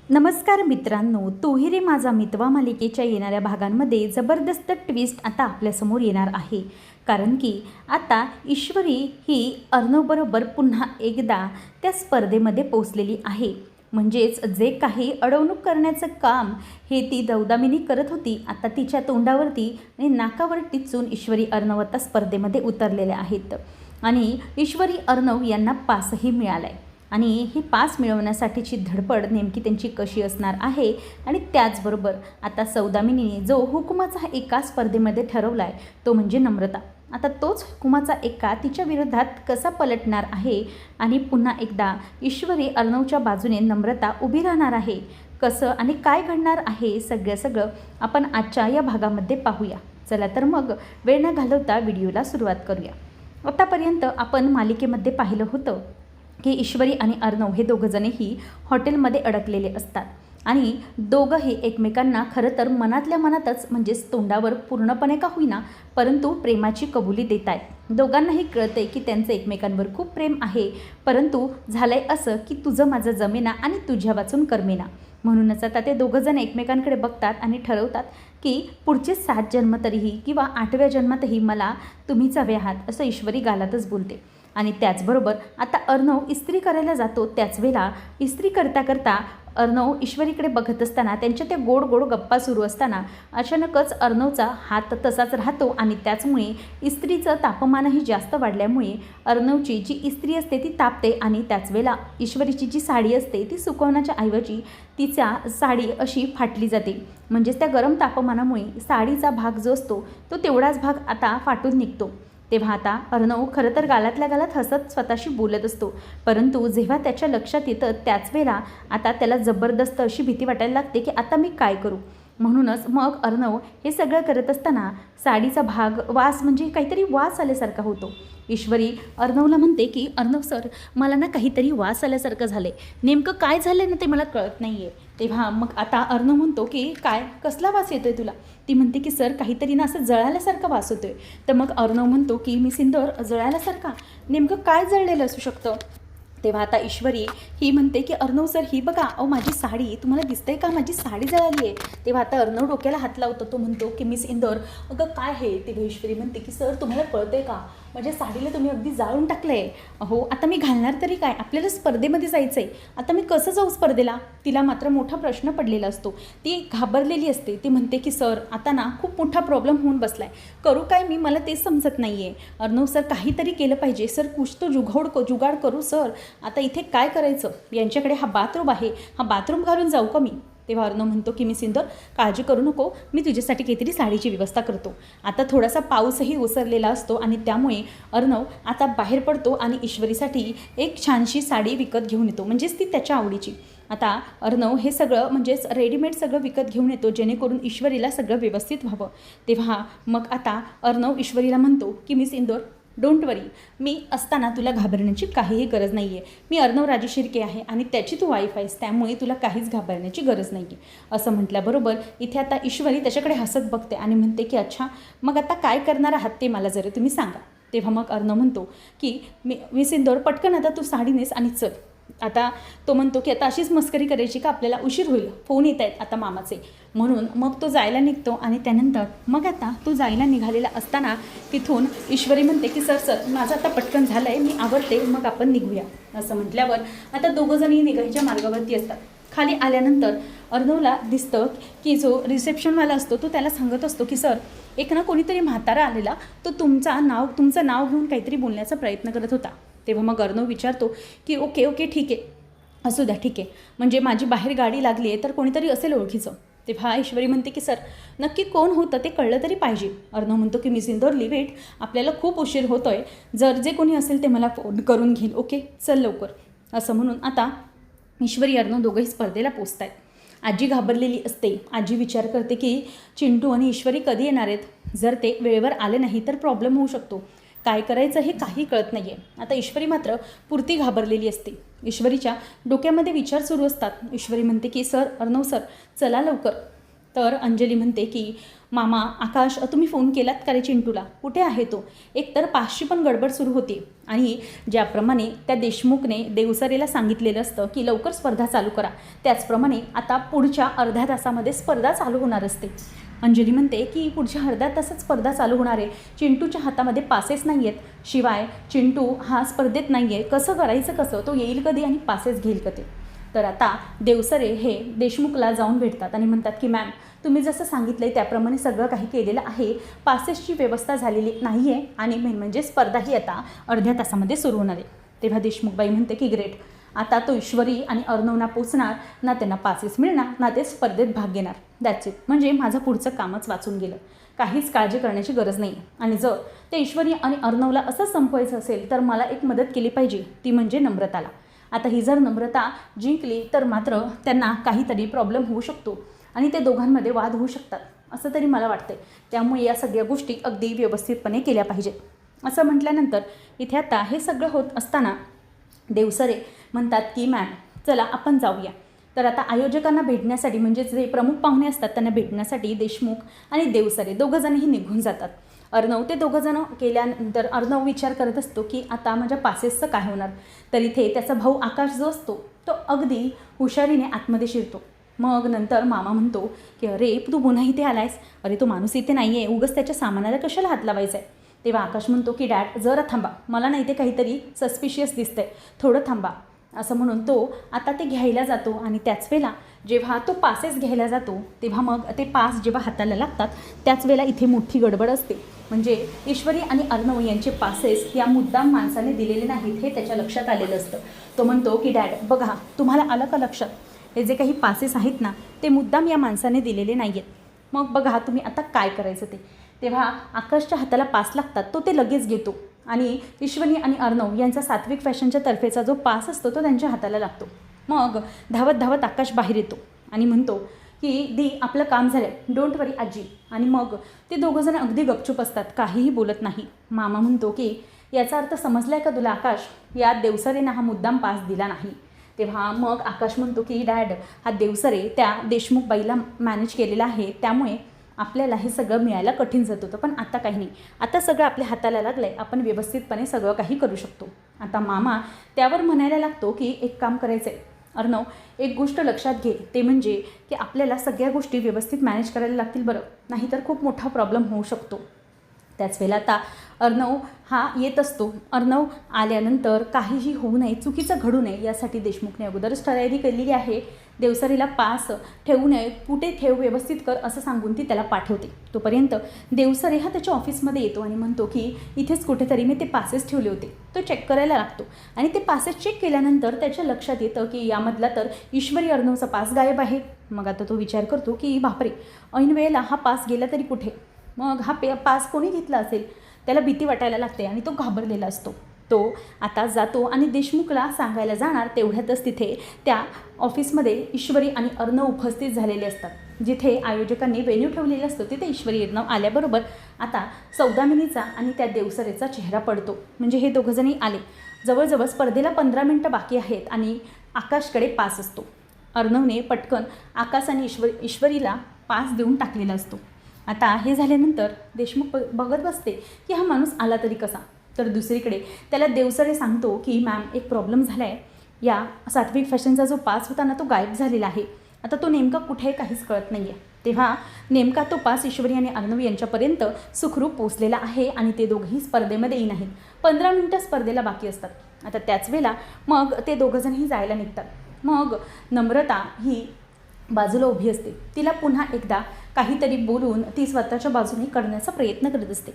नमस्कार मित्रांनो, तूही रे माझा मितवा मालिकेच्या येणाऱ्या भागांमध्ये जबरदस्त ट्विस्ट आता आपल्यासमोर येणार आहे. कारण की आता ईश्वरी ही अर्णवबरोबर पुन्हा एकदा त्या स्पर्धेमध्ये पोचलेली आहे. म्हणजेच जे काही अडवणूक करण्याचं काम हे ती दौदामिनी करत होती, आता तिच्या तोंडावरती आणि नाकावर टिचून ईश्वरी अर्णव आता स्पर्धेमध्ये उतरलेल्या आहेत. आणि ईश्वरी अर्णव यांना पासही मिळाला आहे. आणि ही पास मिळवण्यासाठीची धडपड नेमकी त्यांची कशी असणार आहे. आणि त्याचबरोबर आता सौदामिनीने जो हुकुमाचा एका स्पर्धेमध्ये ठरवला आहे तो म्हणजे नम्रता, आता तोच हुकुमाचा एका तिच्या विरोधात कसा पलटणार आहे आणि पुन्हा एकदा ईश्वरी अर्णवच्या बाजूने नम्रता उभी राहणार आहे. कसं आणि काय घडणार आहे सगळं आपण आजच्या या भागामध्ये पाहूया. चला तर मग वेळ न घालवता व्हिडिओला सुरुवात करूया. आतापर्यंत आपण मालिकेमध्ये पाहिलं होतं की ईश्वरी आणि अर्णव हे दोघंजणही हॉटेलमध्ये अडकलेले असतात आणि दोघंही एकमेकांना खरं तर मनातल्या मनातच म्हणजेच तोंडावर पूर्णपणे का होईना परंतु प्रेमाची कबुली देत आहेत. दोघांनाही कळते की त्यांचं एकमेकांवर खूप प्रेम आहे, परंतु झालंय असं की तुझं माझं जमेना आणि तुझ्या वाचून करमेना. म्हणूनच आता ते दोघंजण एकमेकांकडे बघतात आणि ठरवतात की पुढचे 7 जन्म तरीही किंवा 8व्या जन्मातही मला तुम्हीच हवे आहात, असं ईश्वरी गालातच बोलते. आणि त्याचबरोबर आता अर्णव इस्त्री करायला जातो. त्याच वेळेला इस्त्री करता करता अर्णव ईश्वरीकडे बघत असताना त्यांच्या त्या गोड गोड गप्पा सुरू असताना अचानकच अर्णवचा हात तसाच राहतो आणि त्याचमुळे इस्त्रीचं तापमानही जास्त वाढल्यामुळे अर्णवची जी इस्त्री असते ती तापते आणि त्याच वेळेला ईश्वरीची जी साडी असते ती सुकवण्याच्या ऐवजी तिच्या साडी अशी फाटली जाते. म्हणजेच त्या गरम तापमानामुळे साडीचा भाग जो असतो तो तेवढाच भाग आता फाटून निघतो. तेव्हा आता अर्णव खरं तर गालातल्या गालात हसत स्वतःशी बोलत असतो, परंतु जेव्हा त्याच्या लक्षात येतं त्याच वेळेला आता त्याला जबरदस्त अशी भीती वाटायला लागते की आता मी काय करू. म्हणूनच मग अर्णव हे सगळं करत असताना साडीचा भाग वास म्हणजे काहीतरी वास आल्यासारखा होतो. ईश्वरी अर्णवला म्हणते की अर्णव सर, मला ना काहीतरी वास आल्यासारखं झालं आहे, नेमकं काय झालं आहे ना ते मला कळत नाही आहे. तेव्हा मग आता अर्णव म्हणतो की काय, कसला वास येतो आहे तुला. ती म्हणते की सर काहीतरी ना असं जळाल्यासारखा वास होतो आहे. तर मग अर्णव म्हणतो की मी सिंदूर जळाल्यासारखा, नेमकं काय जळलेलं असू शकतं. तेव्हा आता ईश्वरी ही म्हणते की अर्णव सर ही बघा, अहो माझी साडी तुम्हाला दिसतंय का, माझी साडी जळाली आहे. तेव्हा आता अर्णव डोक्याला हात लावतो. तो म्हणतो की मिस इंदोर अगं काय आहे. तेव्हा ईश्वरी म्हणते की सर तुम्हाला कळतंय का, माझ्या साडीला तुम्ही अगदी जाळून टाकलं आहे. हो आता मी घालणार तरी काय, आपल्याला स्पर्धेमध्ये जायचं आहे, आता मी कसं जाऊ स्पर्धेला. तिला मात्र मोठा प्रश्न पडलेला असतो. ती घाबरलेली असते. ती म्हणते की सर आता ना खूप मोठा प्रॉब्लेम होऊन बसला आहे, करू काय मी, मला तेच समजत नाही आहे. अर्णव सर काहीतरी केलं पाहिजे सर, कुछ तो जुगाड करू सर. आता इथे काय करायचं, यांच्याकडे हा बाथरूम आहे, हा बाथरूम घालून जाऊ का मी. तेव्हा अर्णव म्हणतो की मी सिंदूर काळजी करू नको, मी तुझ्यासाठी काहीतरी साडीची व्यवस्था करतो. आता थोडासा पाऊसही ओसरलेला असतो आणि त्यामुळे अर्णव आता बाहेर पडतो आणि ईश्वरीसाठी एक छानशी साडी विकत घेऊन येतो, म्हणजेच ती त्याच्या आवडीची. आता अर्णव हे सगळं म्हणजेच रेडीमेड सगळं विकत घेऊन येतो जेणेकरून ईश्वरीला सगळं व्यवस्थित व्हावं. तेव्हा मग आता अर्णव ईश्वरीला म्हणतो की मी सिंदूर डोंट वरी, मी असताना तुला घाबरण्याची काहीही गरज नाही आहे. मी अर्णव राजे शिर्के आहे आणि त्याची तू वाईफ आहेस, त्यामुळे तुला काहीच घाबरण्याची गरज नाही आहे. असं म्हटल्याबरोबर इथे आता ईश्वरी त्याच्याकडे हसत बघते आणि म्हणते की अच्छा मग आता काय करणार आहात ते मला जरा तुम्ही सांगा. तेव्हा मग अर्णव म्हणतो की मी सिंदूर पटकन आता तू साडी नेस आणि चल. आता तो म्हणतो की आता अशीच मस्करी करायची का, आपल्याला उशीर होईल, फोन येत आहेत आता मामाचे. म्हणून मग तो जायला निघतो आणि त्यानंतर मग आता तो जायला निघालेला असताना तिथून ईश्वरी म्हणते की सर माझं आता पटकन झालं आहे, मी आवडते, मग आपण निघूया. असं म्हटल्यावर आता दोघंजणही निघायच्या मार्गावरती असतात. खाली आल्यानंतर अर्णवला दिसतं की जो रिसेप्शनवाला असतो तो त्याला सांगत असतो की सर एक ना कोणीतरी म्हातारा आलेला, तो तुमचं नाव घेऊन काहीतरी बोलण्याचा प्रयत्न करत होता. तेव्हा मग अर्णव विचारतो की ओके ठीक आहे, असू द्या ठीक आहे, म्हणजे माझी बाहेर गाडी लागली आहे तर कोणीतरी असेल ओळखीचं. तेव्हा ईश्वरी म्हणते की सर नक्की कोण होतं ते कळलं तरी पाहिजे. अर्णव म्हणतो की मिस इंदोर लिव्ह इट, आपल्याला खूप उशीर होतो आहे, जर जे कोणी असेल ते मला फोन करून घेईल, ओके चल लवकर. असं म्हणून आता ईश्वरी अर्णव दोघंही स्पर्धेला पोचत आहेत. आजी घाबरलेली असते. आजी विचार करते की चिंटू आणि ईश्वरी कधी येणार आहेत, जर ते वेळेवर आले नाही तर प्रॉब्लेम होऊ शकतो, काय करायचं हे काही कळत नाही आहे. आता ईश्वरी मात्र पुरती घाबरलेली असते. ईश्वरीच्या डोक्यामध्ये विचार सुरू असतात. ईश्वरी म्हणते की सर अर्णव सर चला लवकर. तर अंजली म्हणते की मामा आकाश तुम्ही फोन केलात का रे चिंटूला, कुठे आहे तो? एकतर पाचशी पण गडबड सुरू होती आणि ज्याप्रमाणे त्या देशमुखने देवसरेला सांगितलेलं असतं की लवकर स्पर्धा चालू करा, त्याचप्रमाणे आता पुढच्या अर्ध्या तासामध्ये स्पर्धा चालू होणार असते. अंजली म्हणते की पुढच्या अर्ध्या तासात स्पर्धा चालू होणार आहे, चिंटूच्या हातामध्ये पासेस नाही आहेत, शिवाय चिंटू हा स्पर्धेत नाही आहे, कसं करायचं कसं, तो येईल कधी आणि पासेस घेईल कधी? तर आता देवसरे हे देशमुखला जाऊन भेटतात आणि म्हणतात की मॅम तुम्ही जसं सांगितलं आहे त्याप्रमाणे सगळं काही केलेलं आहे, पासेसची व्यवस्था झालेली नाही आहे आणि मेन म्हणजे स्पर्धाही आता अर्ध्या तासामध्ये सुरू होणार आहे. तेव्हा देशमुखबाई म्हणते की ग्रेट, आता तो ईश्वरी आणि अर्णवना पोचणार, ना त्यांना पासेस मिळणार ना ते स्पर्धेत भाग घेणार. दॅट्स इट, म्हणजे माझं पुढचं कामच वाचून गेलं, काहीच काळजी करण्याची गरज नाही. आणि जर ते ईश्वरी आणि अर्णवला असं संपवायचं असेल तर मला एक मदत केली पाहिजे, ती म्हणजे नम्रताला. आता ही जर नम्रता जिंकली तर मात्र त्यांना काहीतरी प्रॉब्लेम होऊ शकतो आणि ते दोघांमध्ये वाद होऊ शकतात असं तरी मला वाटतं. त्यामुळे या सगळ्या गोष्टी अगदी व्यवस्थितपणे केल्या पाहिजेत. असं म्हटल्यानंतर इथे आता हे सगळं होत असताना देवसरे म्हणतात की मॅम चला आपण जाऊया. तर आता आयोजकांना भेटण्यासाठी, म्हणजे जे प्रमुख पाहुणे असतात त्यांना भेटण्यासाठी देशमुख आणि देवसरे दोघंजणही निघून जातात. अर्णव ते दोघंजणं केल्यानंतर अर्णव विचार करत असतो की आता माझ्या पासेसचं काय होणार. तर इथे त्याचा भाऊ आकाश जो असतो तो अगदी हुशारीने आतमध्ये शिरतो. मग नंतर मामा म्हणतो की अरे तू पुन्हा इथे आलायस, अरे तो माणूस इथे नाही आहे, उगाच त्याच्या सामानाला कशाला हात लावायचा आहे. तेव्हा आकाश म्हणतो की डॅड जरा थांबा, मला ना इथे काहीतरी सस्पिशियस दिसतंय, थोडं थांबा. असं म्हणून तो आता ते घ्यायला जातो आणि त्याच वेळेला जेव्हा तो पासेस घ्यायला जातो तेव्हा मग ते पास जेव्हा हाताला लागतात त्याच वेळेला इथे मोठी गडबड असते. म्हणजे ईश्वरी आणि अर्णव यांचे पासेस या मुद्दाम माणसाने दिलेले नाहीत हे त्याच्या लक्षात आलेलं असतं. तो म्हणतो की डॅड बघा, तुम्हाला आलं का लक्षात, हे जे काही पासेस आहेत ना ते मुद्दाम या माणसाने दिलेले नाही आहेत, मग बघा तुम्ही आता काय करायचं ते. तेव्हा आकाशच्या हाताला पास लागतात, तो ते लगेच घेतो आणि ईश्वरी आणि अर्णव यांचा सात्विक फॅशनच्या तर्फेचा जो पास असतो तो त्यांच्या हाताला लागतो. मग धावत धावत आकाश बाहेर येतो आणि म्हणतो की दी आपलं काम झालं, डोंट वरी आजी. आणि मग ते दोघंजण अगदी गपचूप असतात, काहीही बोलत नाही. मामा म्हणतो की याचा अर्थ समजलाय का तुला आकाश, या देवसरेनं हा मुद्दाम पास दिला नाही. तेव्हा मग आकाश म्हणतो की डॅड हा देवसरे त्या देशमुख बाईला मॅनेज केलेला आहे, त्यामुळे आपल्याला हे सगळं मिळायला कठीण जात होतं, पण आता काही नाही, आता सगळं आपल्या हाताला लागलं आहे, आपण व्यवस्थितपणे सगळं काही करू शकतो. आता मामा त्यावर म्हणायला लागतो की एक काम करायचं आहे अर्णव, एक गोष्ट लक्षात घे, ते म्हणजे की आपल्याला सगळ्या गोष्टी व्यवस्थित मॅनेज करायला लागतील बरं, नाहीतर खूप मोठा प्रॉब्लेम होऊ शकतो. त्याच वेळेला आता अर्णव हा येत असतो. अर्णव आल्यानंतर काहीही होऊ नये, चुकीचं घडू नये यासाठी देशमुखने अगोदरच तयारी केलेली आहे. देवसरीला पास ठेवू नये, कुठे ठेव, व्यवस्थित कर असं सांगून ती त्याला पाठवते. तोपर्यंत देवसरे हा त्याच्या ऑफिसमध्ये येतो आणि म्हणतो की इथेच कुठेतरी मी ते पासेस ठेवले होते. तो चेक करायला लागतो आणि ते पासेस चेक केल्यानंतर त्याच्या लक्षात येतं की यामधला तर ईश्वरी अर्णवचा पास गायब आहे. मग आता तो विचार करतो की बापरे, ऐन वेळेला हा पास गेला तरी कुठे, मग हा पास कोणी घेतला असेल. त्याला भीती वाटायला लागते आणि तो घाबरलेला असतो. तो आता जातो आणि देशमुखला सांगायला जाणार, तेवढ्यातच तिथे त्या ऑफिसमध्ये ईश्वरी आणि अर्णव उपस्थित झालेले असतात. जिथे आयोजकांनी वेन्यू ठेवलेला असतो तिथे ईश्वरी अर्णव आल्याबरोबर आता सौदामिनीचा आणि त्या देवसरेचा चेहरा पडतो. म्हणजे हे दोघंजणही आले. जवळजवळ स्पर्धेला 15 मिनटं बाकी आहेत आणि आकाशकडे पास असतो. अर्णवने पटकन आकाश आणि ईश्वरीला पास देऊन टाकलेला असतो. आता हे झाल्यानंतर देशमुख बघत बसते की हा माणूस आला तरी कसा. तर दुसरीकडे त्याला देवसरे सांगतो की मॅम एक प्रॉब्लेम झाला आहे, या सात्विक फॅशनचा जो पास होता ना तो गायब झालेला आहे, आता तो नेमका कुठे काहीच कळत नाही आहे. तेव्हा नेमका तो पास ईश्वरी आणि अर्णव यांच्यापर्यंत सुखरूप पोचलेला आहे आणि ते दोघंही स्पर्धेमध्येही नाहीत. 15 मिनटं स्पर्धेला बाकी असतात. आता त्याच वेळेला मग ते दोघंजणही जायला निघतात. मग नम्रता ही बाजूला उभी असते. तिला पुन्हा एकदा काहीतरी बोलून ती स्वतःच्या बाजूने करण्याचा प्रयत्न करत असते.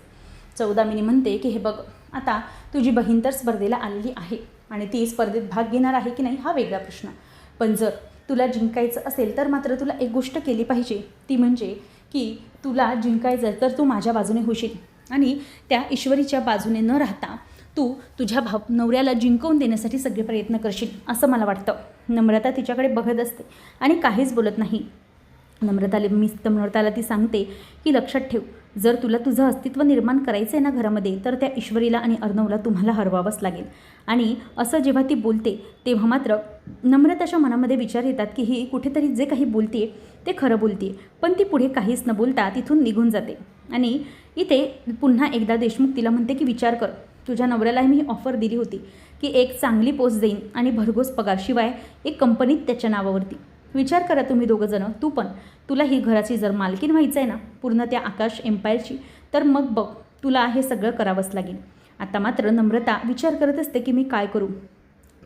सौदामिनी म्हणते की हे बघ, आता तुझी बहीण तर स्पर्धेला आलेली आहे आणि ती स्पर्धेत भाग घेणार आहे की नाही हा वेगळा प्रश्न, पण जर तुला जिंकायचं असेल तर मात्र तुला एक गोष्ट केली पाहिजे, ती म्हणजे की तुला जिंकायचं तर तू माझ्या बाजूने होशील आणि त्या ईश्वरीच्या बाजूने न राहता तू तुझ्या नवऱ्याला जिंकवून देण्यासाठी सगळे प्रयत्न करशील असं मला वाटतं. नम्रता तिच्याकडे बघत असते आणि काहीच बोलत नाही. नम्रताला ती सांगते की लक्षात ठेव, जर तुला तुझं अस्तित्व निर्माण करायचं आहे ना घरामध्ये, तर त्या ईश्वरीला आणि अर्णवला तुम्हाला हरवावंच लागेल. आणि असं जेव्हा ती बोलते तेव्हा मात्र नम्रताच्या मनामध्ये विचार येतात की ही कुठेतरी जे काही बोलते ते खरं बोलते. पण ती पुढे काहीच न बोलता तिथून निघून जाते. आणि इथे पुन्हा एकदा देशमुख तिला म्हणते की विचार कर, तुझ्या नवऱ्यालाही मी ऑफर दिली होती की एक चांगली पोस्ट देईन आणि भरघोस पगार, शिवाय एक कंपनीत त्याच्या नावावरती. विचार करा तुम्ही दोघंजणं, तू पण, तुला ही घराची जर मालकीण व्हायचं आहे ना पूर्ण त्या आकाश एम्पायरची, तर मग बघ तुला हे सगळं करावंच लागेल. आता मात्र नम्रता विचार करत असते की मी काय करू,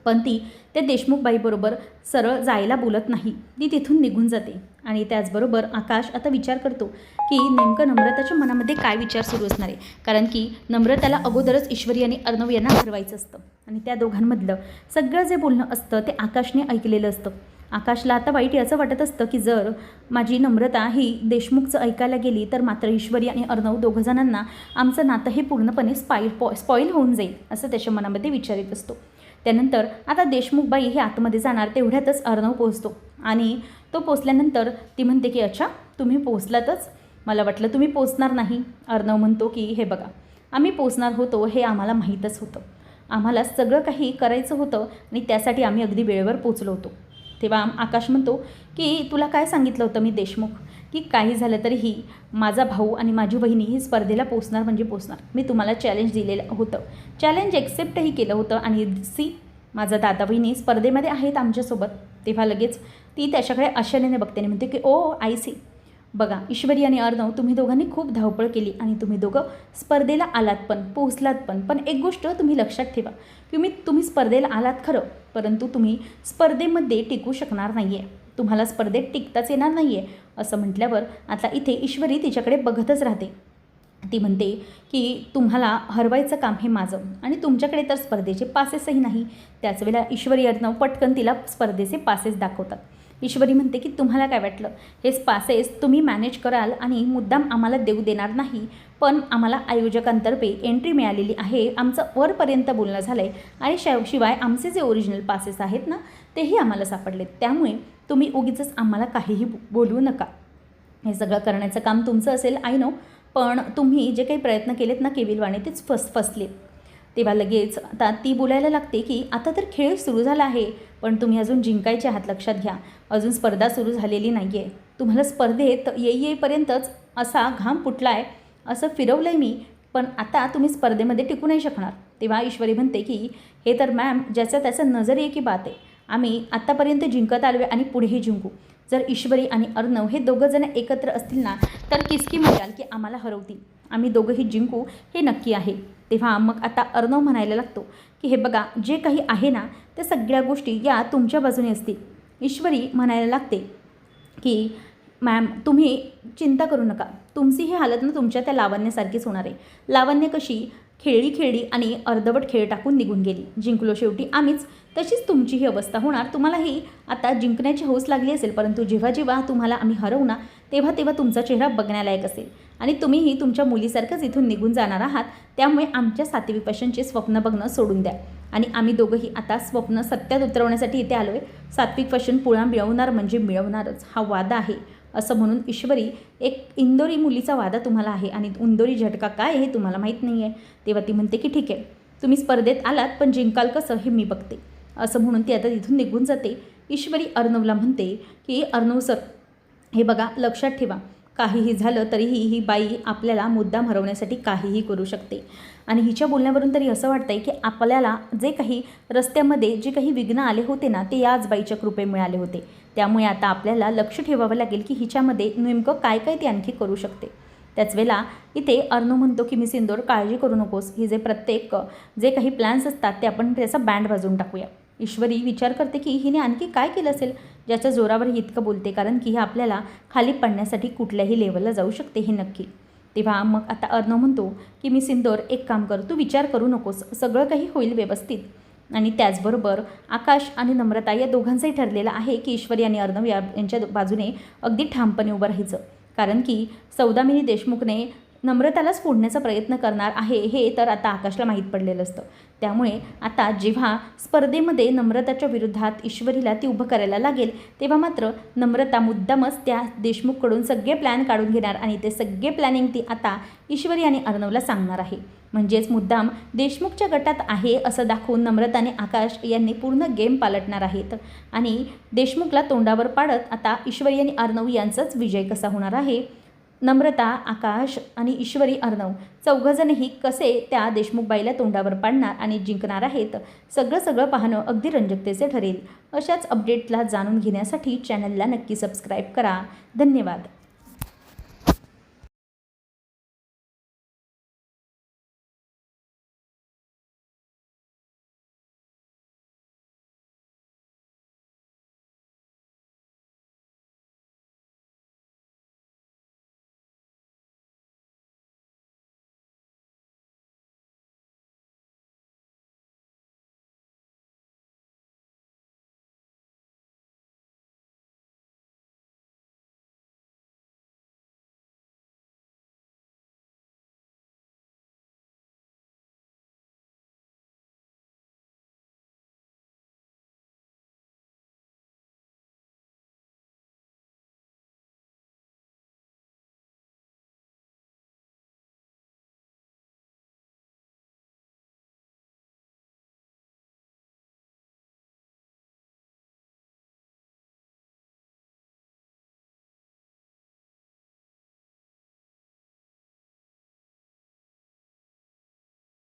पण ती त्या देशमुखबाईबरोबर सरळ जायला बोलत नाही. ती तिथून निघून जाते. आणि त्याचबरोबर आकाश आता विचार करतो की नेमकं नम्रताच्या मनामध्ये काय विचार सुरू असणार आहे. कारण की नम्रताला अगोदरच ईश्वरी आणि अर्णव यांना हरवायचं असतं आणि त्या दोघांमधलं सगळं जे बोलणं असतं ते आकाशने ऐकलेलं असतं. आकाशला आता वाईट याचं वाटत असतं की जर माझी नम्रता ही देशमुखचं ऐकायला गेली तर मात्र ईश्वरी आणि अर्णव दोघंजणांना आमचं नातं हे पूर्णपणे स्पॉईल होऊन जाईल, असं त्याच्या मनामध्ये विचार येत असतो. त्यानंतर आता देशमुखबाई हे आतमध्ये जाणार तेवढ्यातच अर्णव पोहोचतो. आणि तो पोचल्यानंतर ती म्हणते की अच्छा तुम्ही पोचलातच, मला वाटलं तुम्ही पोचणार नाही. अर्णव म्हणतो की हे बघा, आम्ही पोचणार होतो हे आम्हाला माहीतच होतं, आम्हाला सगळं काही करायचं होतं आणि त्यासाठी आम्ही अगदी वेळेवर पोचलो होतो. तेव्हा आकाश म्हणतो की तुला काय सांगितलं होतं मी देशमुख, की काही झालं तरीही माझा भाऊ आणि माझी बहिणी ही स्पर्धेला पोचणार म्हणजे पोचणार. मी तुम्हाला चॅलेंज दिलेलं होतं, चॅलेंज एक्सेप्टही केलं होतं आणि सी माझा दादा बहिणी स्पर्धेमध्ये आहेत आमच्यासोबत. तेव्हा लगेच ती त्याच्याकडे आशेने बघते आणि म्हणते की ओ आय सी, बघा ईश्वरी आणि अर्णव तुम्ही दोघांनी खूप धावपळ केली आणि तुम्ही दोघं स्पर्धेला आलात पण पोहोचलात पण एक गोष्ट तुम्ही लक्षात ठेवा की तुम्ही स्पर्धेला आलात खरं, परंतु तुम्ही स्पर्धेमध्ये टिकू शकणार नाही आहे, तुम्हाला स्पर्धेत टिकताच येणार नाही आहे. असं म्हटल्यावर आता इथे ईश्वरी तिच्याकडे बघतच राहते. ती म्हणते की तुम्हाला हरवायचं काम हे माझं आणि तुमच्याकडे तर स्पर्धेचे पासेसही नाही. त्याच वेळेला ईश्वरी अर्णव पटकन तिला स्पर्धेचे पासेस दाखवतात. ईश्वरी म्हणते की तुम्हाला काय वाटलं, हे पासेस तुम्ही मॅनेज कराल आणि मुद्दाम आम्हाला देऊ देणार नाही, पण आम्हाला आयोजकांतर्फे एंट्री मिळालेली आहे, आमचं वरपर्यंत बोलणं झालं आहे आणि शिवाय आमचे जे ओरिजिनल पासेस आहेत ना तेही आम्हाला सापडलेत, त्यामुळे तुम्ही उगीचच आम्हाला काहीही बोलू नका. हे सगळं करण्याचं काम तुमचं असेल आय नो, पण तुम्ही जे काही प्रयत्न केलेत ना केविलवाणे तेच फसलेत. तेव्हा लगेच आता ती बोलायला लागते की आता तर खेळ सुरू झाला आहे, पण तुम्ही अजून जिंकायचे आहात, लक्षात घ्या, अजून स्पर्धा सुरू झालेली नाही आहे. तुम्हाला स्पर्धेत येईपर्यंतच असा घाम फुटला आहे, असं फिरवलं आहे मी, पण आता तुम्ही स्पर्धेमध्ये टिकू नाही शकणार. तेव्हा ईश्वरी म्हणते की हे तर मॅम ज्याचा त्याचा नजरिये की बात आहे, आम्ही आत्तापर्यंत जिंकत आलो आहे आणि पुढेही जिंकू. जर ईश्वरी आणि अर्णव हे दोघंजण एकत्र असतील ना तर किसकी म्हणाल की आम्हाला हरवतील, आम्ही दोघंही जिंकू हे नक्की आहे. तेव्हा मग आता अर्णव म्हणायला लागतो की हे बघा जे काही आहे ना त्या सगळ्या गोष्टी या तुमच्या बाजूने असतील. ईश्वरी म्हणायला लागते की मॅम तुम्ही चिंता करू नका, तुमची ही हालत ना तुमच्या त्या लावण्यासारखीच होणार आहे. लावण्य कशी खेळली आणि अर्धवट खेळ टाकून निघून गेली, जिंकलो शेवटी आम्हीच, तशीच तुमची ही अवस्था होणार. तुम्हालाही आता जिंकण्याची हौस लागली असेल, परंतु जेव्हा जेव्हा तुम्हाला आम्ही हरवू ना तेव्हा तुमचा चेहरा बघण्यालायक असेल आणि तुम्हीही तुमच्या मुलीसारखंच इथून निघून जाणार आहात. त्यामुळे आमच्या सात्विक स्वप्न बघणं सोडून द्या आणि आम्ही दोघंही आता स्वप्न सत्यात उतरवण्यासाठी इथे आलो आहे. सात्विक फॅशन पुन्हा मिळवणार म्हणजे मिळवणारच, हा वादा आहे. असं म्हणून ईश्वरी एक इंदोरी मुलीचा वादा तुम्हाला आहे आणि इंदोरी झटका काय हे तुम्हाला माहीत नाही आहे. तेव्हा ती म्हणते की ठीक आहे, तुम्ही स्पर्धेत आलात पण जिंकाल कसं हे मी बघते. असं म्हणून ती आता तिथून निघून जाते. ईश्वरी अर्णवला म्हणते की अर्णव सर हे बघा लक्षात ठेवा, काहीही झालं तरीही ही बाई आपल्याला मुद्दाम हरवण्यासाठी काहीही करू शकते. आणि हिच्या बोलण्यावरून तरी असं वाटतं आहे की आपल्याला जे काही रस्त्यामध्ये जे काही विघ्न आले होते ना ते याच बाईच्या कृपे मिळाले होते. त्यामुळे आता आपल्याला लक्ष ठेवावं लागेल की हिच्यामध्ये नेमकं काय काय ती आणखी करू शकते. त्याच वेळेला इथे अर्णव म्हणतो की मिस इंदोर काळजी करू नकोस, ही जे प्रत्येक जे काही प्लॅन्स असतात ते आपण त्याचा बँड वाजवून टाकूया. ईश्वरी विचार करते की हिने आणखी काय केलं असेल ज्याच्या जोरावर ही इतकं बोलते, कारण की ही आपल्याला खाली पडण्यासाठी कुठल्याही लेवलला जाऊ शकते हे नक्की. तेव्हा मग आता अर्णव म्हणतो की मिस इंदोर एक काम कर, तू विचार करू नकोस, सगळं काही होईल व्यवस्थित. आणि त्याचबरोबर आकाश आणि नम्रता या दोघांचंही ठरलेलं आहे की ईश्वरी आणि अर्णव यांच्या बाजूने अगदी ठामपणे उभं राहायचं, कारण की सौदामिनी देशमुखने नम्रतालाच फोडण्याचा प्रयत्न करणार आहे हे तर आता आकाशला माहीत पडलेलं असतं. त्यामुळे आता जेव्हा स्पर्धेमध्ये नम्रताच्या विरोधात ईश्वरीला ती उभं करायला लागेल तेव्हा मात्र नम्रता मुद्दामच त्या देशमुखकडून सगळे प्लॅन काढून घेणार आणि ते सगळे प्लॅनिंग ती आता ईश्वरी आणि अर्णवला सांगणार आहे. म्हणजेच मुद्दाम देशमुखच्या गटात आहे असं दाखवून नम्रता आणि आकाश यांनी पूर्ण गेम पालटणार आहेत आणि देशमुखला तोंडावर पाडत आता ईश्वरी आणि अर्णव यांचाच विजय कसा होणार आहे. नम्रता, आकाश आणि ईश्वरी, अर्णव चौघंजणही कसे त्या देशमुखबाईला तोंडावर पाडणार आणि जिंकणार आहेत सगळं पाहणं अगदी रंजकतेचे ठरेल. अशाच अपडेटला जाणून घेण्यासाठी चॅनलला नक्की सबस्क्राईब करा. धन्यवाद.